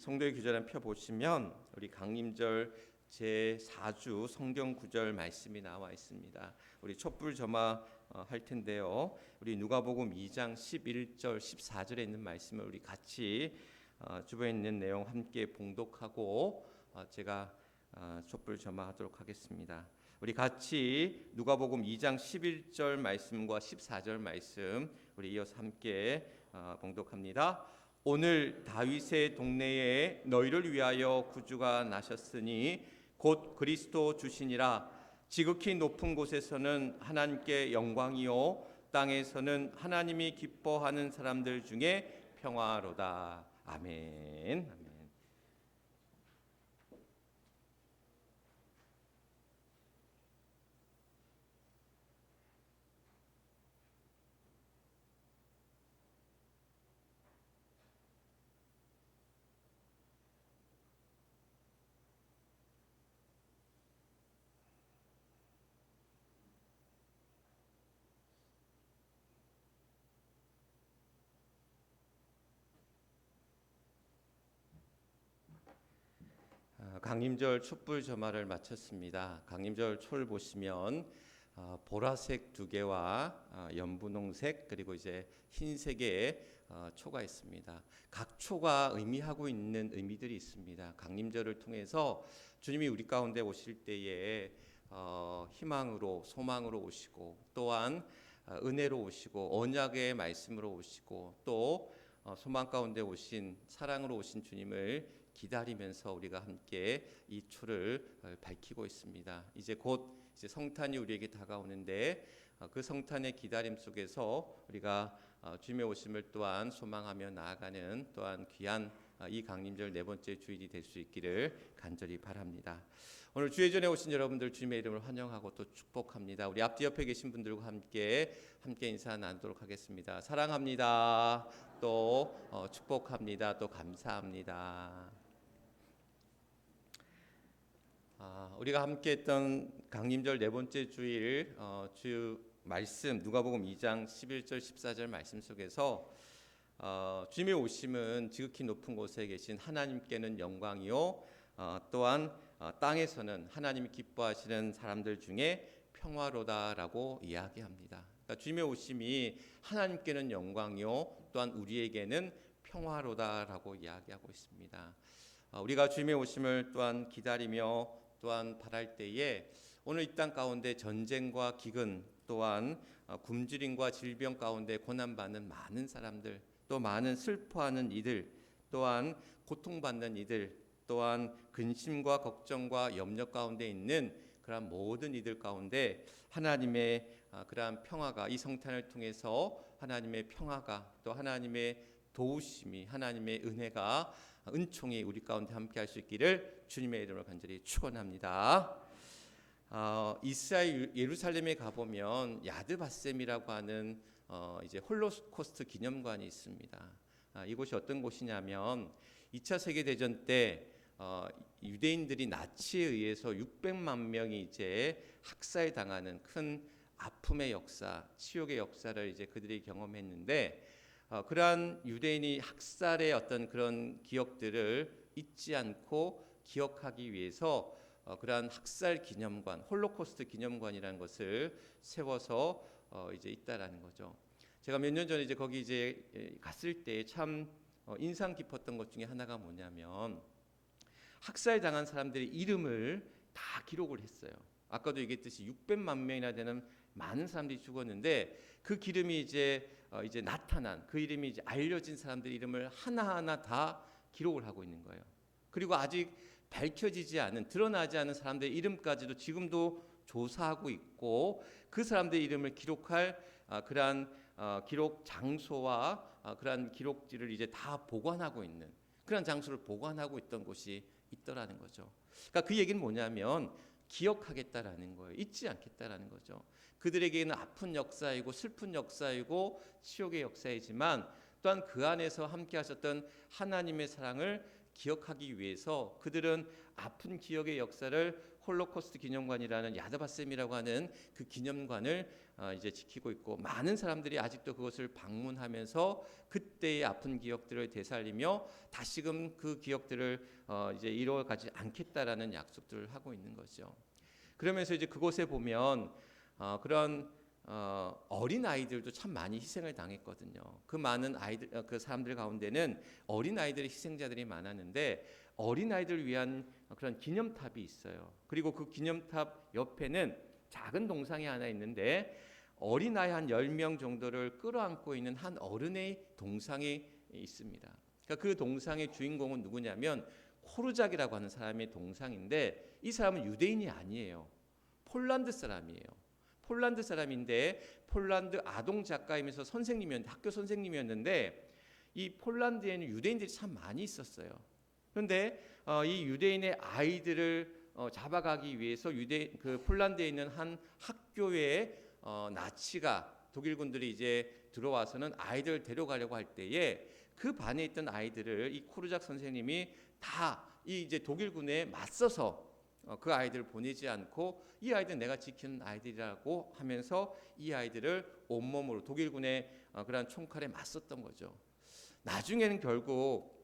성도의 규절을 펴보시면 우리 강림절 제4주 성경 구절 말씀이 나와 있습니다. 우리 촛불 점화 할 텐데요. 우리 누가복음 2장 11절 14절에 있는 말씀을 우리 같이 주변에 있는 내용 함께 봉독하고 제가 촛불 점화하도록 하겠습니다. 우리 같이 누가복음 2장 11절 말씀과 14절 말씀 우리 이어서 함께 봉독합니다. 오늘 다윗의 동네에 너희를 위하여 구주가 나셨으니 곧 그리스도 주시니라. 지극히 높은 곳에서는 하나님께 영광이요 땅에서는 하나님이 기뻐하는 사람들 중에 평화로다. 아멘. 아멘. 강림절 촛불 점화를 마쳤습니다. 강림절 초를 보시면 보라색 2개와 연분홍색 그리고 이제 흰색의 초가 있습니다. 각 초가 의미하고 있는 의미들이 있습니다. 강림절을 통해서 주님이 우리 가운데 오실 때에 희망으로 소망으로 오시고 또한 은혜로 오시고 언약의 말씀으로 오시고 또 소망 가운데 오신 사랑으로 오신 주님을 기다리면서 우리가 함께 이 초를 밝히고 있습니다. 이제 곧 성탄이 우리에게 다가오는데 그 성탄의 기다림 속에서 우리가 주님의 오심을 또한 소망하며 나아가는 또한 귀한 이 강림절 네 번째 주일이 될 수 있기를 간절히 바랍니다. 오늘 주예전에 오신 여러분들 주님의 이름을 환영하고 또 축복합니다. 우리 앞뒤 옆에 계신 분들과 함께 인사 나누도록 하겠습니다. 사랑합니다. 또 축복합니다. 또 감사합니다. 우리가 함께했던 강림절 네 번째 주일 주 말씀 누가복음 2장 11절 14절 말씀 속에서 주님의 오심은 지극히 높은 곳에 계신 하나님께는 영광이요 또한 땅에서는 하나님이 기뻐하시는 사람들 중에 평화로다라고 이야기합니다. 그러니까 주님의 오심이 하나님께는 영광이요 또한 우리에게는 평화로다라고 이야기하고 있습니다. 우리가 주님의 오심을 또한 기다리며 또한 바랄 때에 오늘 이 땅 가운데 전쟁과 기근 또한 굶주림과 질병 가운데 고난받는 많은 사람들 또 많은 슬퍼하는 이들 또한 고통받는 이들 또한 근심과 걱정과 염려 가운데 있는 그러한 모든 이들 가운데 하나님의 그러한 평화가 이 성탄을 통해서 하나님의 평화가 또 하나님의 도우심이 하나님의 은혜가 은총이 우리 가운데 함께 할 수 있기를 주님의 이름으로 간절히 축원합니다. 이스라엘 예루살렘에 가보면 야드바셈이라고 하는 이제 홀로코스트 기념관이 있습니다. 이곳이 어떤 곳이냐면 2차 세계 대전 때 유대인들이 나치에 의해서 600만 명이 이제 학살당하는 큰 아픔의 역사, 치욕의 역사를 이제 그들이 경험했는데 그러한 유대인이 학살의 어떤 그런 기억들을 잊지 않고 기억하기 위해서 그러한 학살 기념관, 홀로코스트 기념관이라는 것을 세워서 이제 있다라는 거죠. 제가 몇 년 전에 이제 거기 이제 갔을 때 참 인상 깊었던 것 중에 하나가 뭐냐면 학살 당한 사람들의 이름을 다 기록을 했어요. 아까도 얘기했듯이 600만 명이나 되는 많은 사람들이 죽었는데 그 기름이 이제 나타난 그 이름이 이제 알려진 사람들 이름을 하나하나 다 기록을 하고 있는 거예요. 그리고 아직 밝혀지지 않은 드러나지 않은 사람들의 이름까지도 지금도 조사하고 있고 그 사람들의 이름을 기록할 그러한 기록 장소와 그러한 기록지를 이제 다 보관하고 있는 그런 장소를 보관하고 있던 곳이 있더라는 거죠. 그러니까 그 얘기는 뭐냐면 기억하겠다라는 거예요. 잊지 않겠다라는 거죠. 그들에게는 아픈 역사이고 슬픈 역사이고 치욕의 역사이지만 또한 그 안에서 함께 하셨던 하나님의 사랑을 기억하기 위해서 그들은 아픈 기억의 역사를 홀로코스트 기념관이라는 야드바셈이라고 하는 그 기념관을 이제 지키고 있고, 많은 사람들이 아직도 그것을 방문하면서 그때의 아픈 기억들을 되살리며 다시금 그 기억들을 이제 이뤄가지 않겠다라는 약속들을 하고 있는 거죠. 그러면서 이제 그곳에 보면 그런 어린 아이들도 참 많이 희생을 당했거든요. 그 많은 아이들, 그 사람들 가운데는 어린 아이들의 희생자들이 많았는데, 어린 아이들을 위한 그런 기념탑이 있어요. 그리고 그 기념탑 옆에는 작은 동상이 하나 있는데, 어린 아이 한 10명 정도를 끌어안고 있는 한 어른의 동상이 있습니다. 그러니까 그 동상의 주인공은 누구냐면 코르작이라고 하는 사람의 동상인데, 이 사람은 유대인이 아니에요. 폴란드 사람이에요. 폴란드 사람인데 폴란드 아동 작가이면서 선생님이었는데, 학교 선생님이었는데, 이 폴란드에는 유대인들이 참 많이 있었어요. 그런데 이 유대인의 아이들을 잡아가기 위해서 그 폴란드에 있는 한 학교에 나치가, 독일군들이 이제 들어와서는 아이들을 데려가려고 할 때에 그 반에 있던 아이들을 이 코르작 선생님이 다 이 이제 독일군에 맞서서 그 아이들을 보내지 않고, 이 아이들은 내가 지키는 아이들이라고 하면서 이 아이들을 온몸으로 독일군의 그러한 총칼에 맞섰던 거죠. 나중에는 결국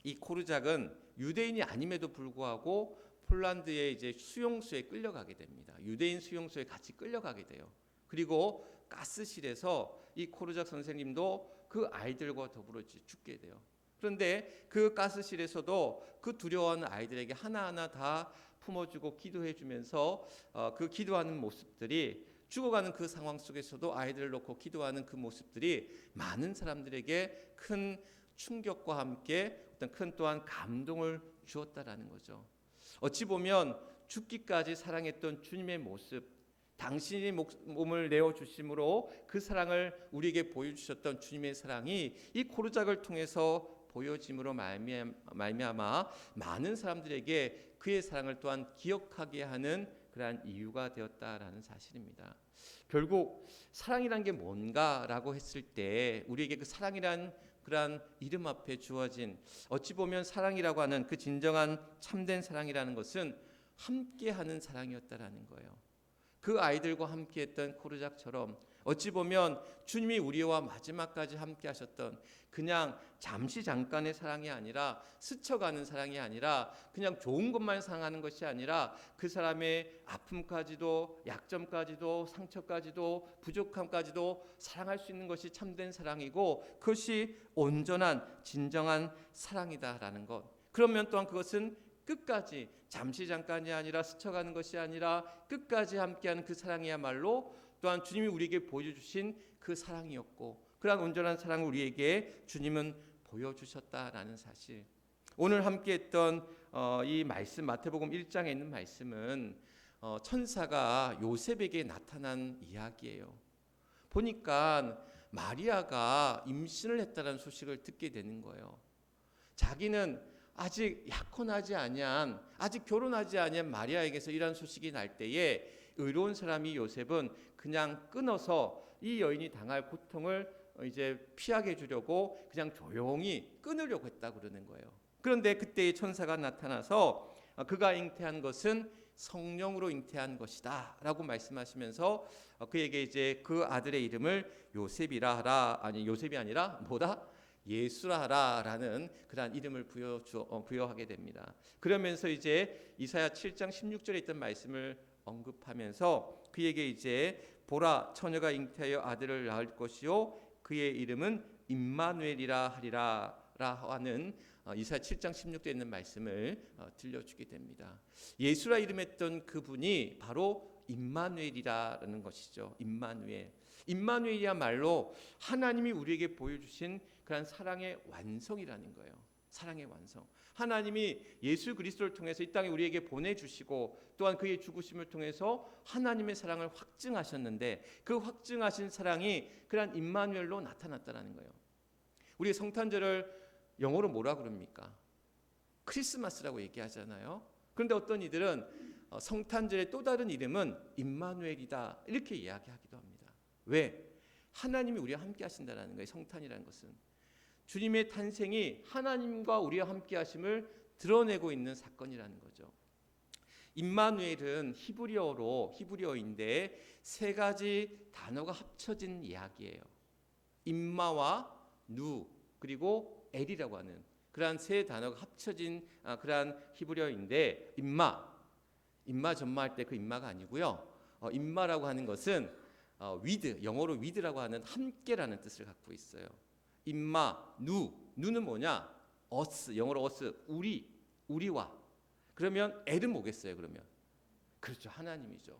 이 코르작은 유대인이 아님에도 불구하고 폴란드의 이제 수용소에 끌려가게 됩니다. 유대인 수용소에 같이 끌려가게 돼요. 그리고 가스실에서 이 코르작 선생님도 그 아이들과 더불어 죽게 돼요. 그런데 그 가스실에서도 그 두려워하는 아이들에게 하나하나 다 품어주고 기도해주면서 그 기도하는 모습들이, 죽어가는 그 상황 속에서도 아이들을 놓고 기도하는 그 모습들이 많은 사람들에게 큰 충격과 함께 어떤 큰 또한 감동을 주었다라는 거죠. 어찌 보면 죽기까지 사랑했던 주님의 모습, 당신이 몸을 내어주심으로 그 사랑을 우리에게 보여주셨던 주님의 사랑이 이 코르작을 통해서 보여짐으로 말미암아 많은 사람들에게 그의 사랑을 또한 기억하게 하는 그러한 이유가 되었다라는 사실입니다. 결국 사랑이란 게 뭔가라고 했을 때 우리에게 그 사랑이란 그러한 이름 앞에 주어진, 어찌 보면 사랑이라고 하는 그 진정한 참된 사랑이라는 것은 함께하는 사랑이었다라는 거예요. 그 아이들과 함께했던 코르작처럼 어찌 보면 주님이 우리와 마지막까지 함께하셨던, 그냥 잠시 잠깐의 사랑이 아니라, 스쳐가는 사랑이 아니라, 그냥 좋은 것만 사랑하는 것이 아니라 그 사람의 아픔까지도, 약점까지도, 상처까지도, 부족함까지도 사랑할 수 있는 것이 참된 사랑이고, 그것이 온전한 진정한 사랑이다라는 것. 그러면 또한 그것은 끝까지, 잠시 잠깐이 아니라 스쳐가는 것이 아니라 끝까지 함께하는 그 사랑이야말로 또한 주님이 우리에게 보여주신 그 사랑이었고, 그러한 온전한 사랑을 우리에게 주님은 보여주셨다라는 사실. 오늘 함께했던 이 말씀, 마태복음 1장에 있는 말씀은 천사가 요셉에게 나타난 이야기예요. 보니까 마리아가 임신을 했다는 소식을 듣게 되는 거예요. 자기는 아직 약혼하지 아니한, 아직 결혼하지 아니한 마리아에게서 이런 소식이 날 때에 의로운 사람이 요셉은 그냥 끊어서 이 여인이 당할 고통을 이제 피하게 해주려고 그냥 조용히 끊으려고 했다고 그러는 거예요. 그런데 그때의 천사가 나타나서 그가 잉태한 것은 성령으로 잉태한 것이다 라고 말씀하시면서 그에게 이제 그 아들의 이름을 요셉이라 하라, 아니 요셉이 아니라 뭐다? 예수라 하라라는 그러한 이름을 부여하게 됩니다. 그러면서 이제 이사야 7장 16절에 있던 말씀을 언급하면서 그에게 이제 보라, 처녀가 잉태하여 아들을 낳을 것이요 그의 이름은 임마누엘이라 하리라 하는 이사야 7장 16절에 있는 말씀을 들려주게 됩니다. 예수라 이름했던 그분이 바로 임마누엘이라는 것이죠. 임마누엘. 임마누엘이야말로 하나님이 우리에게 보여주신 그런 사랑의 완성이라는 거예요. 사랑의 완성. 하나님이 예수 그리스도를 통해서 이 땅에 우리에게 보내주시고 또한 그의 죽으심을 통해서 하나님의 사랑을 확증하셨는데, 그 확증하신 사랑이 그런 임마누엘로 나타났다는 거예요. 우리 성탄절을 영어로 뭐라 그럽니까? 크리스마스라고 얘기하잖아요. 그런데 어떤 이들은 성탄절의 또 다른 이름은 임마누엘이다 이렇게 이야기하기도 합니다. 왜? 하나님이 우리와 함께 하신다는 거예요. 성탄이라는 것은 주님의 탄생이 하나님과 우리와 함께 하심을 드러내고 있는 사건이라는 거죠. 임마누엘은 히브리어인데 세 가지 단어가 합쳐진 이야기예요. 임마와 누 그리고 엘이라고 하는 그러한 세 단어가 합쳐진 그러한 히브리어인데 임마 전마할 때 그 임마가 아니고요. 임마라고 하는 것은 위드, 영어로 위드라고 하는 함께라는 뜻을 갖고 있어요. 임마, 누는 뭐냐? us, 영어로 us, 우리와. 그러면 엘은 뭐겠어요? 그러면 그렇죠, 하나님이죠.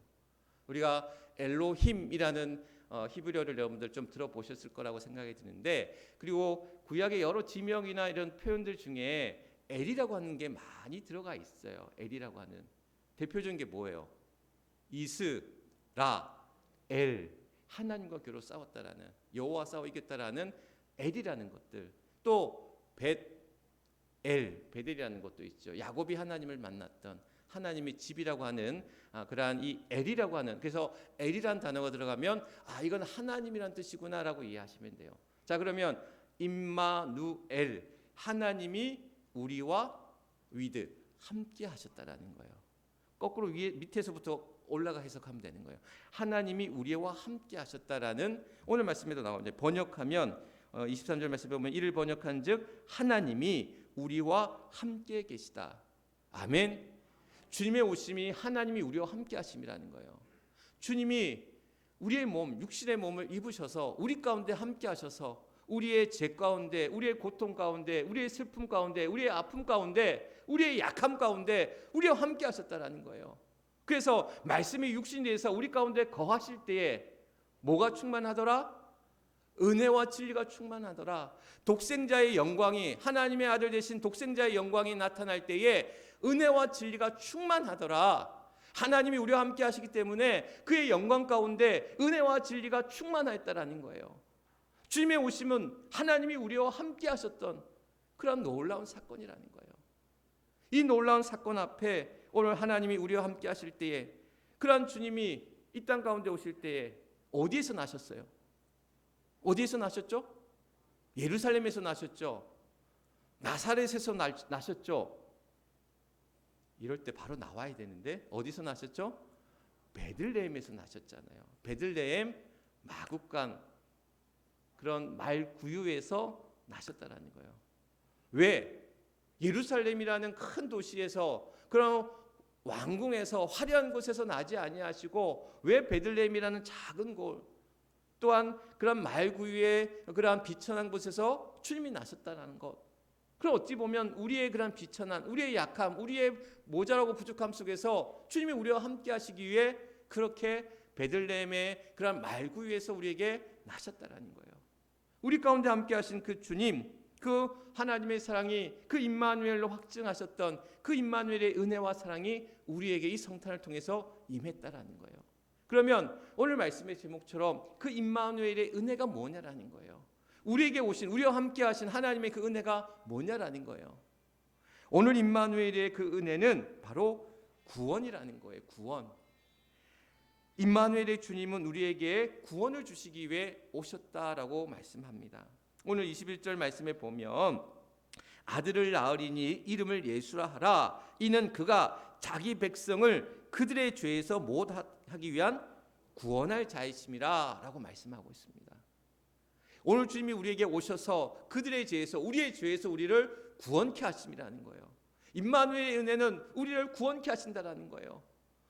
우리가 엘로힘이라는 히브리어를 여러분들 좀 들어보셨을 거라고 생각이 드는데, 그리고 구약의 여러 지명이나 이런 표현들 중에 엘이라고 하는 게 많이 들어가 있어요. 엘이라고 하는 대표적인 게 뭐예요? 이스라 엘, 하나님과 겨루 싸웠다라는, 여호와 싸워 이겼다라는 엘이라는 것들, 또 베델이라는 것도 있죠. 야곱이 하나님을 만났던 하나님의 집이라고 하는 그러한 이 엘이라고 하는, 그래서 엘이라는 단어가 들어가면 이건 하나님이란 뜻이구나라고 이해하시면 돼요. 자, 그러면 임마누엘, 하나님이 우리와 위드 함께 하셨다라는 거예요. 거꾸로 밑에서부터 올라가 해석하면 되는 거예요. 하나님이 우리와 함께 하셨다라는, 오늘 말씀에도 나오는데 번역하면 23절 말씀에 보면 이를 번역한즉 하나님이 우리와 함께 계시다. 아멘. 주님의 오심이 하나님이 우리와 함께 하심이라는 거예요. 주님이 우리의 몸, 육신의 몸을 입으셔서 우리 가운데 함께 하셔서 우리의 죄 가운데, 우리의 고통 가운데, 우리의 슬픔 가운데, 우리의 아픔 가운데, 우리의 약함 가운데 우리와 함께 하셨다라는 거예요. 그래서 말씀이 육신이 돼서 우리 가운데 거하실 때에 뭐가 충만하더라? 은혜와 진리가 충만하더라. 독생자의 영광이, 하나님의 아들 되신 독생자의 영광이 나타날 때에 은혜와 진리가 충만하더라. 하나님이 우리와 함께 하시기 때문에 그의 영광 가운데 은혜와 진리가 충만하였다라는 거예요. 주님의 오심은 하나님이 우리와 함께 하셨던 그런 놀라운 사건이라는 거예요. 이 놀라운 사건 앞에 오늘 하나님이 우리와 함께 하실 때에, 그러한 주님이 이 땅 가운데 오실 때에 어디에서 나셨어요? 어디에서 나셨죠? 예루살렘에서 나셨죠. 나사렛에서 나셨죠. 이럴 때 바로 나와야 되는데 어디서 나셨죠? 베들레헴에서 나셨잖아요. 베들레헴 마국간 그런 말 구유에서 나셨다라는 거예요. 왜? 예루살렘이라는 큰 도시에서, 그런 왕궁에서, 화려한 곳에서 나지 아니하시고 왜 베들레헴이라는 작은 곳, 또한 그런 말구유의 그러한 비천한 곳에서 주님이 나셨다는 것. 그럼 어찌 보면 우리의 그런 비천한, 우리의 약함, 우리의 모자라고 부족함 속에서 주님이 우리와 함께 하시기 위해 그렇게 베들레헴의 그런 말구유에서 우리에게 나셨다라는 거예요. 우리 가운데 함께 하신 그 주님, 그 하나님의 사랑이, 그 임마누엘로 확증하셨던 그 임마누엘의 은혜와 사랑이 우리에게 이 성탄을 통해서 임했다라는 거예요. 그러면 오늘 말씀의 제목처럼 그 임마누엘의 은혜가 뭐냐라는 거예요. 우리에게 오신, 우리와 함께 하신 하나님의 그 은혜가 뭐냐라는 거예요. 오늘 임마누엘의 그 은혜는 바로 구원이라는 거예요. 구원. 임마누엘의 주님은 우리에게 구원을 주시기 위해 오셨다라고 말씀합니다. 오늘 21절 말씀에 보면 아들을 낳으리니 이름을 예수라 하라. 이는 그가 자기 백성을 그들의 죄에서 못하기 위한 구원할 자이심이라 라고 말씀하고 있습니다. 오늘 주님이 우리에게 오셔서 그들의 죄에서, 우리의 죄에서 우리를 구원케 하심이라는 거예요. 임마누엘의 은혜는 우리를 구원케 하신다라는 거예요.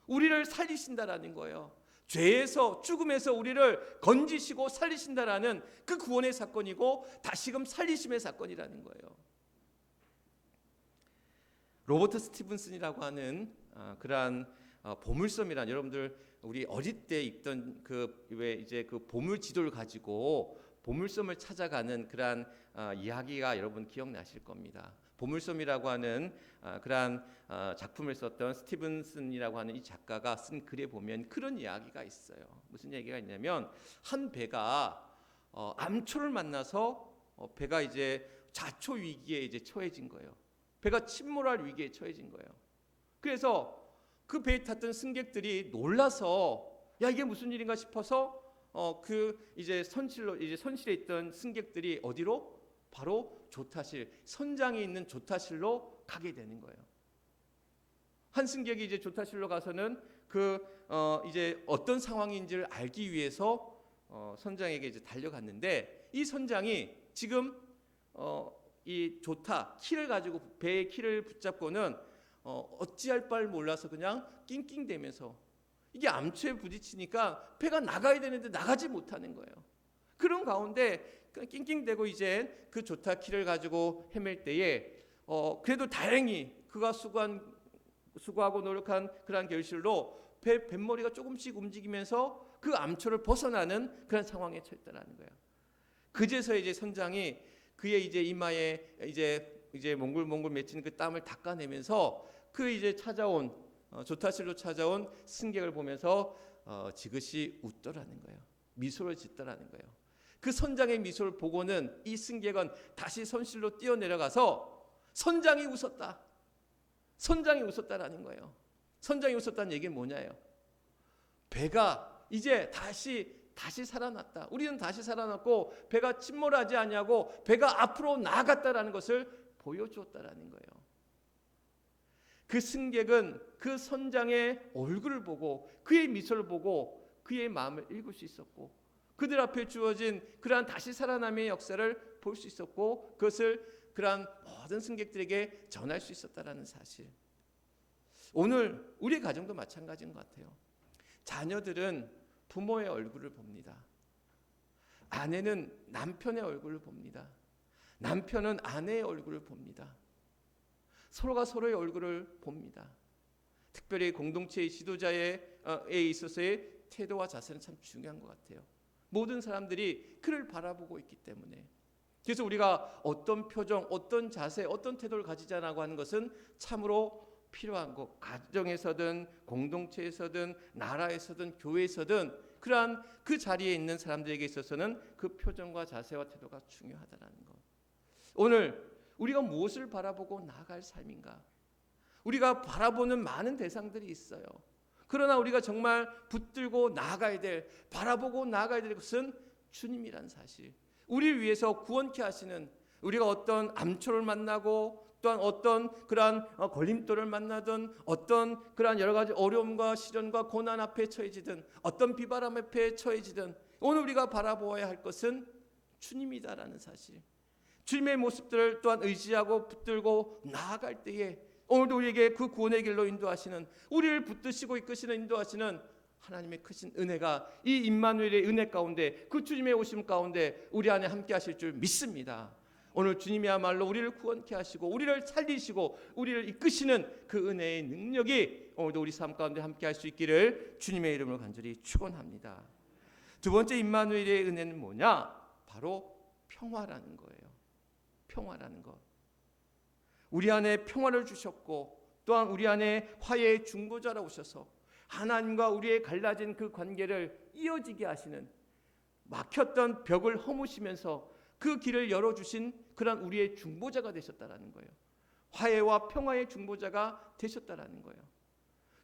우리를 살리신다라는 거예요. 죄에서, 죽음에서 우리를 건지시고 살리신다라는 그 구원의 사건이고 다시금 살리심의 사건이라는 거예요. 로버트 스티븐슨이라고 하는 그러한 보물섬이란, 여러분들 우리 어릴 때 읽던 그 보물 지도를 가지고 보물섬을 찾아가는 그러한 이야기가 여러분 기억나실 겁니다. 보물섬이라고 하는 그러한 작품을 썼던 스티븐슨이라고 하는 이 작가가 쓴 글에 보면 그런 이야기가 있어요. 무슨 얘기가 있냐면, 한 배가 암초를 만나서 배가 이제 자초 위기에 이제 처해진 거예요. 배가 침몰할 위기에 처해진 거예요. 그래서 그 배에 탔던 승객들이 놀라서 야, 이게 무슨 일인가 싶어서 그 이제 선실에 있던 승객들이 어디로? 바로 조타실, 선장에 있는 조타실로 가게 되는 거예요. 한 승객이 이제 조타실로 가서는 이제 어떤 상황인지를 알기 위해서 선장에게 이제 달려갔는데, 이 선장이 지금 이 조타 키를 가지고 배의 키를 붙잡고는 어찌할 바를 몰라서 그냥 낑낑대면서, 이게 암초에 부딪히니까 배가 나가야 되는데 나가지 못하는 거예요. 그런 가운데 낑낑대고 이제 그 조타 키를 가지고 헤맬 때에 그래도 다행히 그가 수고하고 노력한 그러한 결실로 뱃머리가 조금씩 움직이면서 그 암초를 벗어나는 그런 상황에 처했다라는 거예요. 그제서 이제 선장이 그의 이제 이마에 이제 몽글몽글 맺힌 그 땀을 닦아내면서 그 이제 조타실로 찾아온 승객을 보면서 지그시 웃더라는 거예요. 미소를 짓더라는 거예요. 그 선장의 미소를 보고는 이 승객은 다시 선실로 뛰어내려가서 선장이 웃었다. 선장이 웃었다라는 거예요. 선장이 웃었다는 얘기는 뭐냐예요? 배가 이제 다시 살아났다. 우리는 다시 살아났고 배가 침몰하지 아니하고 배가 앞으로 나아갔다라는 것을 보여주었다라는 거예요. 그 승객은 그 선장의 얼굴을 보고 그의 미소를 보고 그의 마음을 읽을 수 있었고, 그들 앞에 주어진 그러한 다시 살아남의 역사를 볼 수 있었고, 그것을 그러한 모든 승객들에게 전할 수 있었다라는 사실. 오늘 우리 가정도 마찬가지인 것 같아요. 자녀들은 부모의 얼굴을 봅니다. 아내는 남편의 얼굴을 봅니다. 남편은 아내의 얼굴을 봅니다. 서로가 서로의 얼굴을 봅니다. 특별히 공동체의 지도자에 있어서의 태도와 자세는 참 중요한 것 같아요. 모든 사람들이 그를 바라보고 있기 때문에. 그래서 우리가 어떤 표정, 어떤 자세, 어떤 태도를 가지자라고 하는 것은 참으로 필요한 것. 가정에서든 공동체에서든 나라에서든 교회에서든 그러한 그 자리에 있는 사람들에게 있어서는 그 표정과 자세와 태도가 중요하다는 것. 오늘 우리가 무엇을 바라보고 나아갈 삶인가? 우리가 바라보는 많은 대상들이 있어요. 그러나 우리가 정말 붙들고 나아가야 될, 바라보고 나아가야 될 것은 주님이란 사실. 우리를 위해서 구원케 하시는, 우리가 어떤 암초를 만나고 또한 어떤 그러한 걸림돌을 만나든 어떤 그러한 여러 가지 어려움과 시련과 고난 앞에 처해지든 어떤 비바람 앞에 처해지든 오늘 우리가 바라보아야 할 것은 주님이다라는 사실. 주님의 모습들을 또한 의지하고 붙들고 나아갈 때에 오늘도 우리에게 그 구원의 길로 인도하시는, 우리를 붙드시고 이끄시는 인도하시는 하나님의 크신 은혜가 이 임마누엘의 은혜 가운데, 그 주님의 오심 가운데 우리 안에 함께 하실 줄 믿습니다. 오늘 주님이야말로 우리를 구원케 하시고 우리를 살리시고 우리를 이끄시는 그 은혜의 능력이 오늘도 우리 삶 가운데 함께 할 수 있기를 주님의 이름으로 간절히 축원합니다. 두 번째 임마누엘의 은혜는 뭐냐? 바로 평화라는 거예요. 평화라는 것. 우리 안에 평화를 주셨고 또한 우리 안에 화해의 중보자라 오셔서 하나님과 우리의 갈라진 그 관계를 이어지게 하시는, 막혔던 벽을 허무시면서 그 길을 열어주신 그런 우리의 중보자가 되셨다라는 거예요. 화해와 평화의 중보자가 되셨다라는 거예요.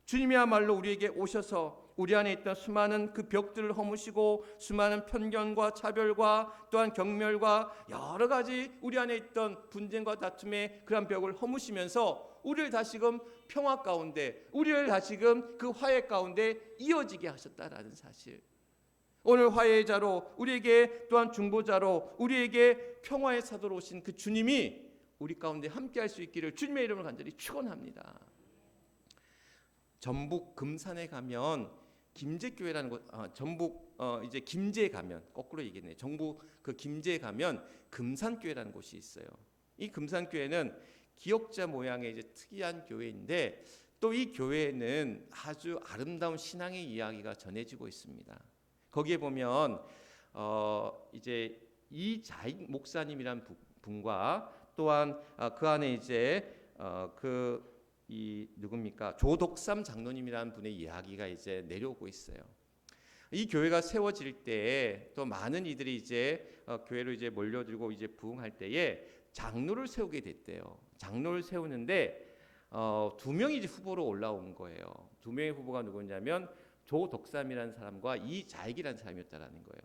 주님이야말로 우리에게 오셔서 우리 안에 있던 수많은 그 벽들을 허무시고 수많은 편견과 차별과 또한 경멸과 여러 가지 우리 안에 있던 분쟁과 다툼의 그런 벽을 허무시면서 우리를 다시금 평화 가운데, 우리를 다시금 그 화해 가운데 이어지게 하셨다라는 사실. 오늘 화해의 자로, 우리에게 또한 중보자로, 우리에게 평화의 사도로 오신 그 주님이 우리 가운데 함께할 수 있기를 주님의 이름으로 간절히 축원합니다. 전북 금산에 가면 김제교회라는 곳, 전북 이제 김제에 가면, 거꾸로 얘기했네. 전북 그 김제에 가면 금산교회라는 곳이 있어요. 이 금산교회는 기역자 모양의 이제 특이한 교회인데, 또 이 교회에는 아주 아름다운 신앙의 이야기가 전해지고 있습니다. 거기에 보면 이제 이자익 목사님이란 분과 또한 그 안에 이제 누굽니까? 조덕삼 장로님이라는 분의 이야기가 이제 내려오고 있어요. 이 교회가 세워질 때에 또 많은 이들이 이제 교회로 이제 몰려들고 이제 부흥할 때에 장로를 세우게 됐대요. 장로를 세우는데 두 명이 이제 후보로 올라온 거예요. 두 명의 후보가 누구냐면 조덕삼이라는 사람과 이자익이라는 사람이었다라는 거예요.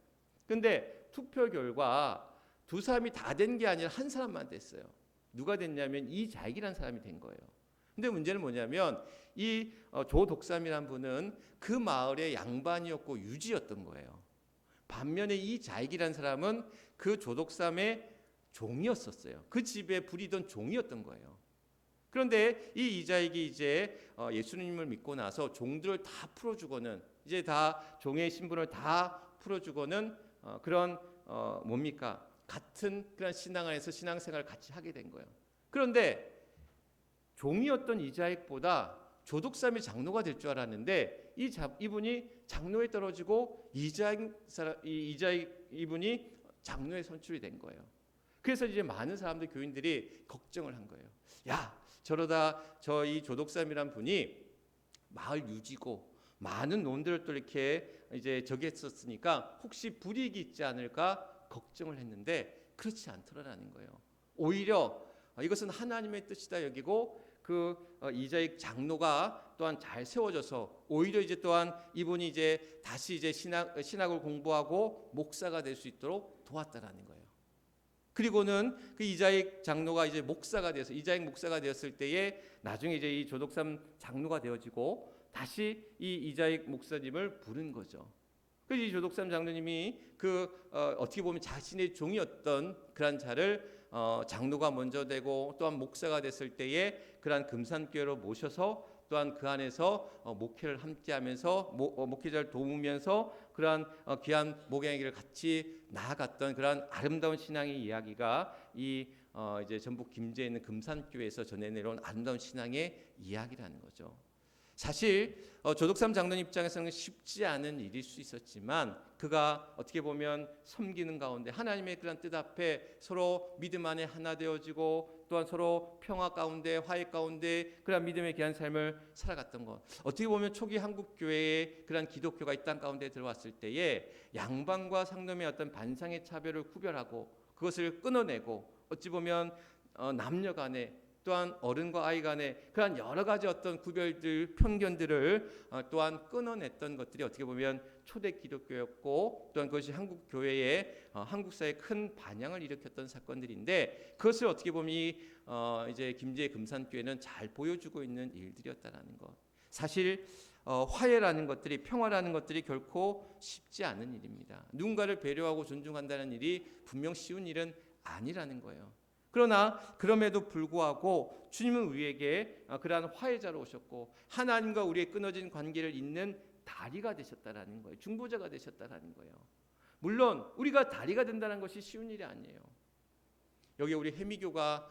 근데 투표 결과 두 사람이 다 된 게 아니라 한 사람만 됐어요. 누가 됐냐면 이자익이라는 사람이 된 거예요. 근데 문제는 뭐냐면 이 조독삼이란 분은 그 마을의 양반이었고 유지였던 거예요. 반면에 이 자익이라는 사람은 그 조독삼의 종이었었어요. 그 집에 부리던 종이었던 거예요. 그런데 이 이자익이 이제 예수님을 믿고 나서 종들을 다 풀어주고는 이제 다 종의 신분을 다 풀어주고는 그런 뭡니까? 같은 그런 신앙 안에서 신앙생활을 같이 하게 된 거예요. 그런데 종이었던 이자익보다 조독삼이 장로가 될 줄 알았는데 이분이 장로에 떨어지고 이자익 이분이 장로에 선출이 된 거예요. 그래서 이제 많은 사람들 교인들이 걱정을 한 거예요. 야, 저러다 저 이 조독삼이란 분이 마을 유지고 많은 논들을 또 이렇게 이제 저기 했었으니까 혹시 불이익이 있지 않을까 걱정을 했는데 그렇지 않더라는 거예요. 오히려 이것은 하나님의 뜻이다 여기고 그 이자익 장로가 또한 잘 세워져서 오히려 이제 또한 이분이 이제 다시 이제 신학을 공부하고 목사가 될 수 있도록 도왔다라는 거예요. 그리고는 그 이자익 장로가 이제 목사가 돼서 이자익 목사가 되었을 때에 나중에 이제 이 조독삼 장로가 되어지고 다시 이 이자익 목사님을 부른 거죠. 그래서 이 조독삼 장로님이 어떻게 보면 자신의 종이었던 그런 자를 장로가 먼저 되고 또한 목사가 됐을 때에 그러한 금산교회로 모셔서 또한 그 안에서 목회를 함께하면서 목회자를 도우면서 그러한 귀한 목양의 길을 같이 나아갔던 그러한 아름다운 신앙의 이야기가 이 이제 전북 김제에 있는 금산교회에서 전해 내려온 아름다운 신앙의 이야기라는 거죠. 사실 조독삼 장로님 입장에서는 쉽지 않은 일일 수 있었지만 그가 어떻게 보면 섬기는 가운데 하나님의 그런 뜻 앞에 서로 믿음 안에 하나 되어지고 또한 서로 평화 가운데 화해 가운데 그런 믿음의 귀한 삶을 살아갔던 것, 어떻게 보면 초기 한국 교회에 그런 기독교가 이 땅 가운데 들어왔을 때에 양반과 상놈의 어떤 반상의 차별을 구별하고 그것을 끊어내고 어찌 보면 남녀 간에 또한 어른과 아이 간의 그런 여러 가지 어떤 구별들, 편견들을 또한 끊어냈던 것들이 어떻게 보면 초대 기독교였고 또한 그것이 한국 교회의 한국 사회에 큰 반향을 일으켰던 사건들인데 그것을 어떻게 보면 이제 김제 금산교회는 잘 보여주고 있는 일들이었다라는 것. 사실 화해라는 것들이 평화라는 것들이 결코 쉽지 않은 일입니다. 누군가를 배려하고 존중한다는 일이 분명 쉬운 일은 아니라는 거예요. 그러나 그럼에도 불구하고 주님은 우리에게 그러한 화해자로 오셨고 하나님과 우리의 끊어진 관계를 잇는 다리가 되셨다라는 거예요. 중보자가 되셨다라는 거예요. 물론 우리가 다리가 된다는 것이 쉬운 일이 아니에요. 여기 우리 해미교가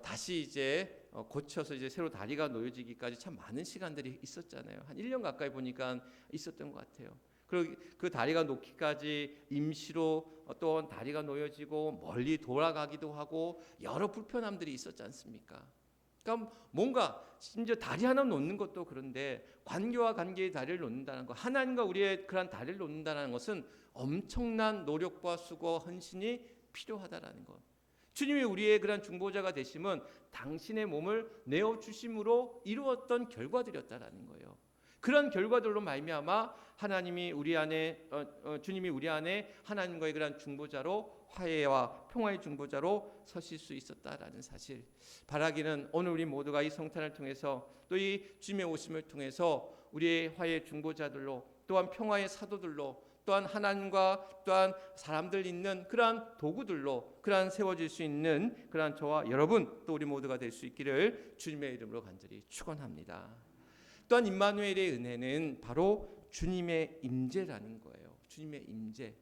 다시 이제 고쳐서 이제 새로 다리가 놓여지기까지 참 많은 시간들이 있었잖아요. 한 1년 가까이 보니까 있었던 것 같아요. 그리고 그 다리가 놓기까지 임시로 또 다리가 놓여지고 멀리 돌아가기도 하고 여러 불편함들이 있었지 않습니까? 그러니까 뭔가 심지어 다리 하나 놓는 것도 그런데 관계와 관계의 다리를 놓는다는 것, 하나님과 우리의 그런 다리를 놓는다는 것은 엄청난 노력과 수고, 헌신이 필요하다라는 것. 주님이 우리의 그런 중보자가 되심은 당신의 몸을 내어 주심으로 이루었던 결과들이었다라는 거예요. 그런 결과들로 말미암아 하나님이 우리 안에 주님이 우리 안에 하나님과의 그런 중보자로 화해와 평화의 중보자로 서실 수 있었다라는 사실. 바라기는 오늘 우리 모두가 이 성탄을 통해서 또 이 주님의 오심을 통해서 우리의 화해의 중보자들로 또한 평화의 사도들로 또한 하나님과 또한 사람들 있는 그러한 도구들로 그러한 세워질 수 있는 그러한 저와 여러분 또 우리 모두가 될 수 있기를 주님의 이름으로 간절히 축원합니다. 또한 임마누엘의 은혜는 바로 주님의 임재라는 거예요. 주님의 임재.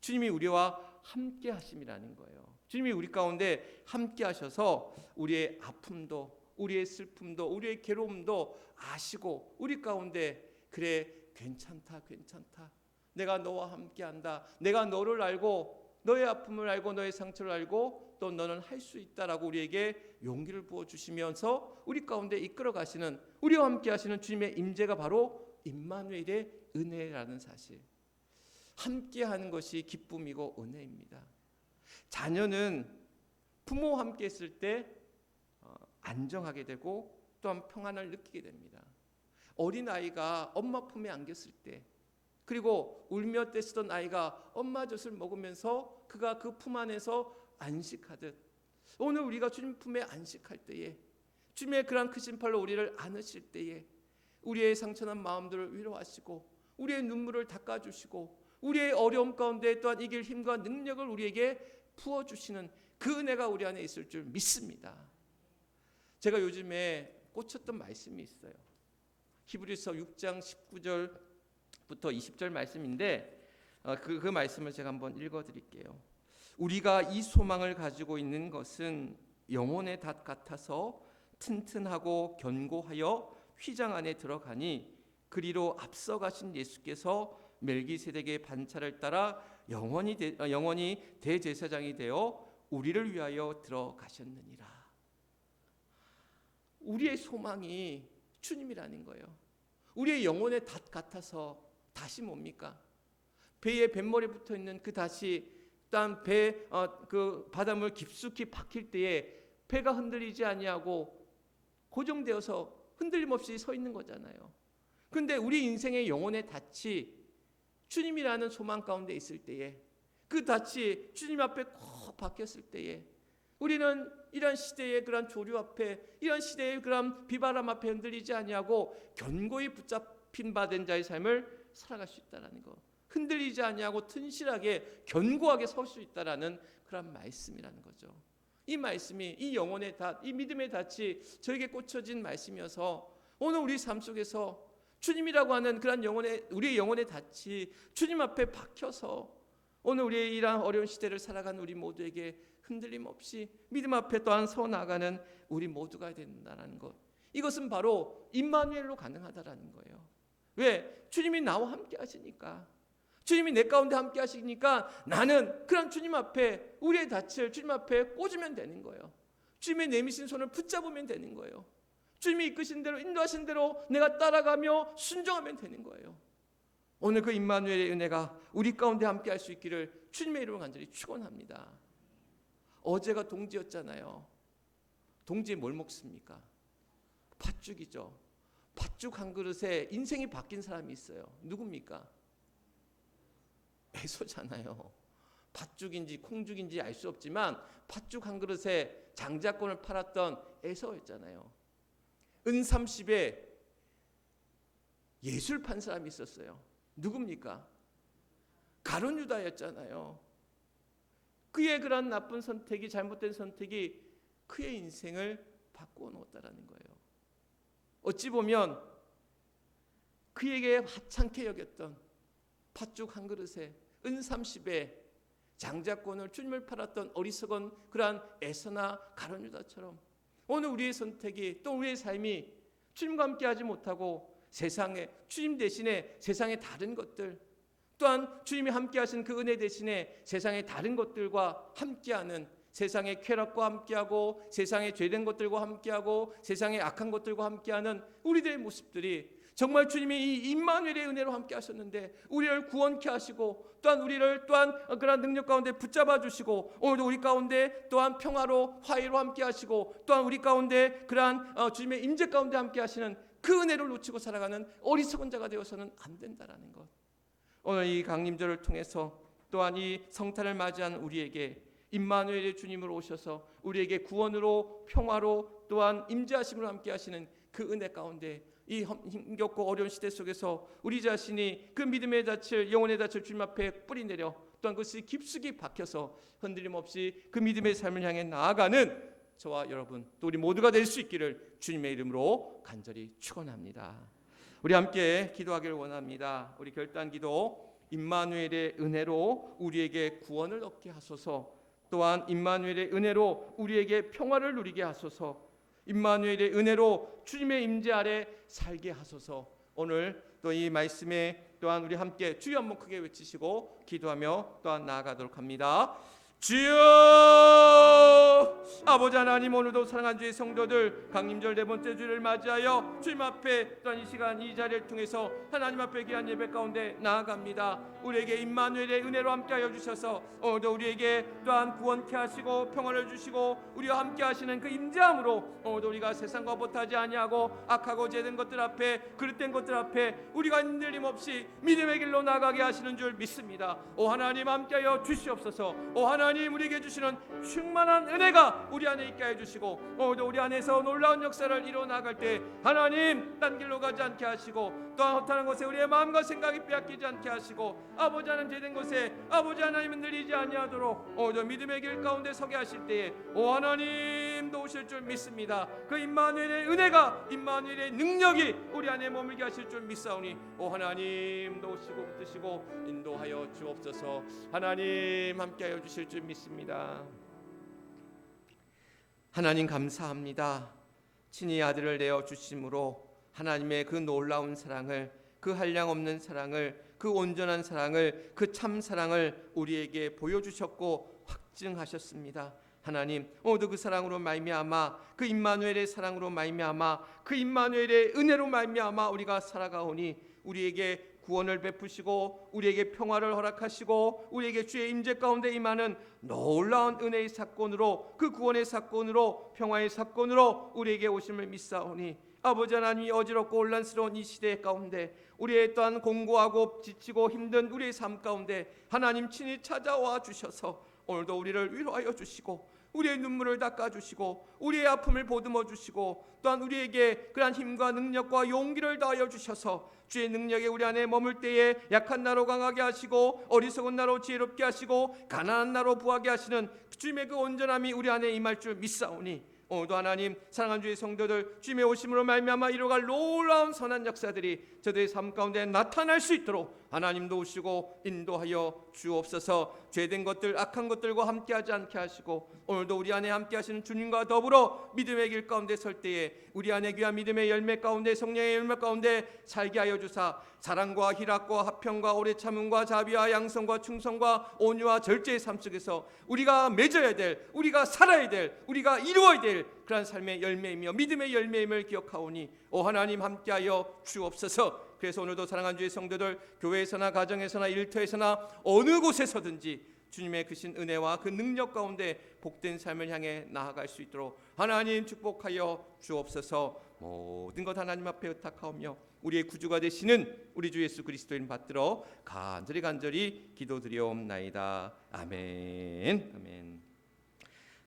주님이 우리와 함께 하심이라는 거예요. 주님이 우리 가운데 함께 하셔서 우리의 아픔도 우리의 슬픔도 우리의 괴로움도 아시고 우리 가운데 그래 괜찮다 괜찮다. 내가 너와 함께 한다. 내가 너를 알고 너의 아픔을 알고 너의 상처를 알고 또 너는 할 수 있다라고 우리에게 용기를 부어주시면서 우리 가운데 이끌어 가시는 우리와 함께 하시는 주님의 임재가 바로 임마누엘의 은혜라는 사실. 함께 하는 것이 기쁨이고 은혜입니다. 자녀는 부모와 함께 했을 때 안정하게 되고 또한 평안을 느끼게 됩니다. 어린아이가 엄마 품에 안겼을 때 그리고 울며 떼쓰던 아이가 엄마 젖을 먹으면서 그가 그 품 안에서 안식하듯 오늘 우리가 주님 품에 안식할 때에 주님의 그러한 크신 팔로 우리를 안으실 때에 우리의 상처난 마음들을 위로하시고 우리의 눈물을 닦아주시고 우리의 어려움 가운데 또한 이길 힘과 능력을 우리에게 부어주시는 그 은혜가 우리 안에 있을 줄 믿습니다. 제가 요즘에 꽂혔던 말씀이 있어요. 히브리서 6장 19절부터 20절 말씀인데 그 말씀을 제가 한번 읽어드릴게요. 우리가 이 소망을 가지고 있는 것은 영혼의 닷 같아서 튼튼하고 견고하여 휘장 안에 들어가니 그리로 앞서가신 예수께서 멜기세덱의 반차를 따라 영원히 대제사장이 되어 우리를 위하여 들어가셨느니라. 우리의 소망이 주님이라는 거예요. 우리의 영혼의 닷 같아서 닷이 뭡니까? 배에 뱃머리에 붙어있는 그 닷이 일단 그 바닷물 깊숙이 박힐 때에 배가 흔들리지 아니하고 고정되어서 흔들림 없이 서 있는 거잖아요. 그런데 우리 인생의 영혼의 닷이 주님이라는 소망 가운데 있을 때에 그 닷이 주님 앞에 꼭 박혔을 때에 우리는 이런 시대의 그런 조류 앞에 이런 시대의 그런 비바람 앞에 흔들리지 아니하고 견고히 붙잡힌 바 된 자의 삶을 살아갈 수 있다는 거. 흔들리지 아니하고 튼실하게 견고하게 설 수 있다라는 그런 말씀이라는 거죠. 이 말씀이 이 영혼의 닷, 이 믿음의 닷이 저에게 꽂혀진 말씀이어서 오늘 우리 삶 속에서 주님이라고 하는 그런 우리의 영혼의 닷이 주님 앞에 박혀서 오늘 우리의 이러한 어려운 시대를 살아가는 우리 모두에게 흔들림 없이 믿음 앞에 또한 서 나가는 우리 모두가 된다는 것. 이것은 바로 임마누엘로 가능하다라는 거예요. 왜? 주님이 나와 함께 하시니까. 주님이 내 가운데 함께 하시니까 나는 그런 주님 앞에 우리의 닻을 주님 앞에 꽂으면 되는 거예요. 주님의 내미신 손을 붙잡으면 되는 거예요. 주님이 이끄신 대로 인도하신 대로 내가 따라가며 순종하면 되는 거예요. 오늘 그 임마누엘의 은혜가 우리 가운데 함께 할 수 있기를 주님의 이름으로 간절히 축원합니다. 어제가 동지였잖아요. 동지에 뭘 먹습니까? 팥죽이죠. 팥죽 한 그릇에 인생이 바뀐 사람이 있어요. 누굽니까? 에서잖아요. 팥죽인지 콩죽인지 알 수 없지만 팥죽 한 그릇에 장자권을 팔았던 에서였잖아요. 은 30에 예술 판 사람이 있었어요. 누굽니까? 가룟 유다였잖아요. 그의 그런 나쁜 선택이, 잘못된 선택이 그의 인생을 바꾸어 놓았다라는 거예요. 어찌 보면 그에게 하찮게 여겼던 팥죽 한 그릇에 은 30에 장자권을 주님을 팔았던 어리석은 그러한 에서나 가룟 유다처럼 오늘 우리의 선택이 또 우리의 삶이 주님과 함께하지 못하고 세상에 주님 대신에 세상의 다른 것들 또한 주님이 함께하신 그 은혜 대신에 세상의 다른 것들과 함께하는 세상의 쾌락과 함께하고 세상의 죄된 것들과 함께하고 세상의 악한 것들과 함께하는 우리들의 모습들이 정말 주님이 이 임마누엘의 은혜로 함께 하셨는데 우리를 구원케 하시고 또한 우리를 또한 그런 능력 가운데 붙잡아 주시고 오늘도 우리 가운데 또한 평화로 화해로 함께 하시고 또한 우리 가운데 그러한 주님의 임재 가운데 함께 하시는 그 은혜를 놓치고 살아가는 어리석은 자가 되어서는 안 된다라는 것. 오늘 이 강림절을 통해서 또한 이 성탄을 맞이한 우리에게 임마누엘의 주님으로 오셔서 우리에게 구원으로 평화로 또한 임재하심으로 함께 하시는 그 은혜 가운데 이 힘겹고 어려운 시대 속에서 우리 자신이 그 믿음의 닻을 영혼의 닻을 주님 앞에 뿌리내려 또한 그것이 깊숙이 박혀서 흔들림 없이 그 믿음의 삶을 향해 나아가는 저와 여러분 또 우리 모두가 될 수 있기를 주님의 이름으로 간절히 축원합니다. 우리 함께 기도하기를 원합니다. 우리 결단기도 임마누엘의 은혜로 우리에게 구원을 얻게 하소서. 또한 임마누엘의 은혜로 우리에게 평화를 누리게 하소서. 임마누엘의 은혜로 주님의 임재 아래 살게 하소서. 오늘 또 이 말씀에 또한 우리 함께 주여 한번 크게 외치시고 기도하며 또한 나아가도록 합니다. 주여! 아버지 하나님, 오늘도 사랑하는 주의 성도들 강림절 네 번째 주를 맞이하여 주님 앞에 또한 이 시간 이 자리를 통해서 하나님 앞에 귀한 예배 가운데 나아갑니다. 우리에게 임마누엘의 은혜로 함께하여 주셔서 오늘도 우리에게 또한 구원케 하시고 평안을 주시고 우리와 함께 하시는 그 임재함으로 오늘도 우리가 세상과 못하지 아니하고 악하고 죄된 것들 앞에 그릇된 것들 앞에 우리가 흔들림 없이 믿음의 길로 나가게 하시는 줄 믿습니다. 오 하나님 함께하여 주시옵소서. 오 하나님 우리에게 주시는 충만한 은혜가 우리 우리 안에 있게 해주시고 오늘도 우리 안에서 놀라운 역사를 이뤄나갈 때 하나님 딴 길로 가지 않게 하시고 또한 허탄한 곳에 우리의 마음과 생각이 빼앗기지 않게 하시고 아버지 하나님 제된 곳에 아버지 하나님은 늘리지 아니하도록 오늘도 믿음의 길 가운데 서게 하실 때에 오 하나님 도우실 줄 믿습니다. 그 임마누엘의 은혜가 임마누엘의 능력이 우리 안에 머물게 하실 줄 믿사오니 오 하나님 도우시고 붙드시고 인도하여 주옵소서. 하나님 함께하여 주실 줄 믿습니다. 하나님 감사합니다. 친히 아들을 내어 주심으로 하나님의 그 놀라운 사랑을, 그 한량없는 사랑을, 그 온전한 사랑을, 그 참 사랑을 우리에게 보여주셨고 확증하셨습니다. 하나님 모두 그 사랑으로 말미암아 그 임마누엘의 사랑으로 말미암아 그 임마누엘의 은혜로 말미암아 우리가 살아가오니 우리에게 구원을 베푸시고 우리에게 평화를 허락하시고 우리에게 주의 임재 가운데 임하는 놀라운 은혜의 사건으로 그 구원의 사건으로 평화의 사건으로 우리에게 오심을 믿사오니 아버지 하나님이 어지럽고 혼란스러운 이 시대 가운데 우리의 또한 공고하고 지치고 힘든 우리의 삶 가운데 하나님 친히 찾아와 주셔서 오늘도 우리를 위로하여 주시고 우리의 눈물을 닦아주시고 우리의 아픔을 보듬어 주시고 또한 우리에게 그러한 힘과 능력과 용기를 다하여 주셔서 주의 능력이 우리 안에 머물 때에 약한 나로 강하게 하시고 어리석은 나로 지혜롭게 하시고 가난한 나로 부하게 하시는 주님의 그 온전함이 우리 안에 임할 줄 믿사오니 오늘도 하나님 사랑하는 주의 성도들 주님의 오심으로 말미암아 이루어갈 놀라운 선한 역사들이 저들의 삶 가운데 나타날 수 있도록 하나님도 오시고 인도하여 주옵소서. 죄된 것들 악한 것들과 함께하지 않게 하시고 오늘도 우리 안에 함께하시는 주님과 더불어 믿음의 길 가운데 설 때에 우리 안에 귀한 믿음의 열매 가운데 성령의 열매 가운데 살게 하여 주사 사랑과 희락과 화평과 오래 참음과 자비와 양성과 충성과 온유와 절제의 삶 속에서 우리가 맺어야 될 우리가 살아야 될 우리가 이루어야 될 그러한 삶의 열매이며 믿음의 열매임을 기억하오니 오 하나님 함께하여 주옵소서. 그래서 오늘도 사랑하는 주의 성도들 교회에서나 가정에서나 일터에서나 어느 곳에서든지 주님의 크신 은혜와 그 능력 가운데 복된 삶을 향해 나아갈 수 있도록 하나님 축복하여 주옵소서. 모든 것 하나님 앞에 의탁하오며 우리의 구주가 되시는 우리 주 예수 그리스도인 받들어 간절히 기도드리옵나이다. 아멘. 아멘.